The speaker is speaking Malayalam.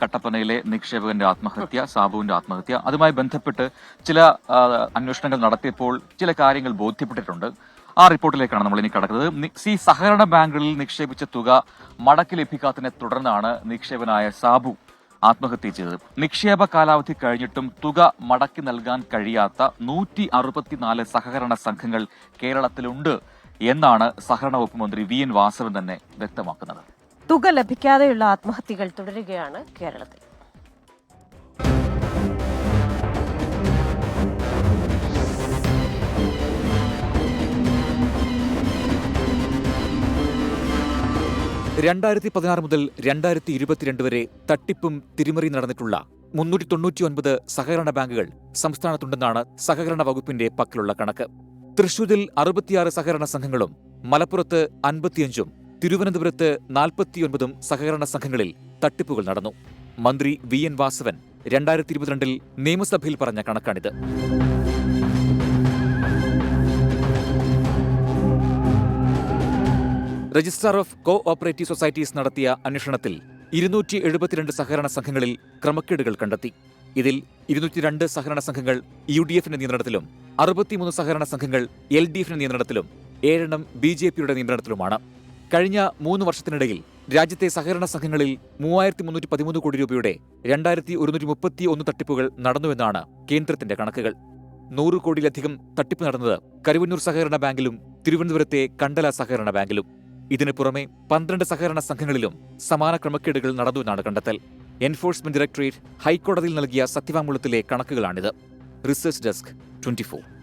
കട്ടപ്പനയിലെ നിക്ഷേപകന്റെ ആത്മഹത്യ, സാബുവിന്റെ ആത്മഹത്യ, അതുമായി ബന്ധപ്പെട്ട് ചില അന്വേഷണങ്ങൾ നടത്തിയപ്പോൾ ചില കാര്യങ്ങൾ ബോധ്യപ്പെട്ടിട്ടുണ്ട്. ആ റിപ്പോർട്ടിലേക്കാണ് നമ്മൾ ഇനി കടക്കുന്നത്. സഹകരണ ബാങ്കുകളിൽ നിക്ഷേപിച്ച തുക മടക്കി ലഭിക്കാത്തതിനെ തുടർന്നാണ് നിക്ഷേപനായ സാബു ആത്മഹത്യ ചെയ്തത്. നിക്ഷേപ കാലാവധി കഴിഞ്ഞിട്ടും തുക മടക്കി നൽകാൻ കഴിയാത്ത 164 സഹകരണ സംഘങ്ങൾ കേരളത്തിലുണ്ട് എന്നാണ് സഹകരണ വകുപ്പ് മന്ത്രി VN വാസവൻ തന്നെ വ്യക്തമാക്കുന്നത്. തുക ലഭിക്കാതെയുള്ള ആത്മഹത്യകൾ തുടരുകയാണ് കേരളത്തിൽ. (2016) മുതൽ 2022 വരെ തട്ടിപ്പും തിരിമറിയും നടന്നിട്ടുള്ള 399 സഹകരണ ബാങ്കുകൾ സംസ്ഥാനത്തുണ്ടെന്നാണ് സഹകരണ വകുപ്പിന്റെ പക്കലുള്ള കണക്ക്. തൃശൂരിൽ 66 സഹകരണ സംഘങ്ങളും മലപ്പുറത്ത് 55-ഉം തിരുവനന്തപുരത്ത് 49-ഉം സഹകരണ സംഘങ്ങളിൽ തട്ടിപ്പുകൾ നടന്നു. മന്ത്രി VN വാസവൻ 2022 നിയമസഭയിൽ പറഞ്ഞ കണക്കാണിത്. Registrar of cooperative societies നടത്തിയ അന്വേഷണത്തിൽ 272 സഹകരണ സംഘങ്ങളിൽ ക്രമക്കേടുകൾ കണ്ടെത്തി. ഇതിൽ 202 സഹകരണ സംഘങ്ങൾ UDF-ന്റെ നിയന്ത്രണത്തിലും 63 സഹകരണ സംഘങ്ങൾ LDF-ന്റെ നിയന്ത്രണത്തിലും 7 BJP-യുടെ നിയന്ത്രണത്തിലുമാണ്. കഴിഞ്ഞ 3 വർഷത്തിനിടയിൽ രാജ്യത്തെ സഹകരണ സംഘങ്ങളിൽ 3313 കോടി രൂപയുടെ 2131 തട്ടിപ്പുകൾ നടന്നുവെന്നാണ് കേന്ദ്രത്തിന്റെ കണക്കുകൾ. 100 കോടിയിലധികം തട്ടിപ്പ് നടന്നത് കരുവന്നൂർ സഹകരണ ബാങ്കിലും തിരുവനന്തപുരത്തെ കണ്ടല സഹകരണ ബാങ്കിലും. ഇതിനു പുറമെ 12 സഹകരണ സംഘങ്ങളിലും സമാന ക്രമക്കേടുകൾ നടന്നുവെന്നാണ് കണ്ടെത്തൽ. എൻഫോഴ്സ്മെന്റ് ഡയറക്ടറേറ്റ് ഹൈക്കോടതിയിൽ നൽകിയ സത്യവാങ്മൂലത്തിലെ കണക്കുകളാണിത്. Research desk 24.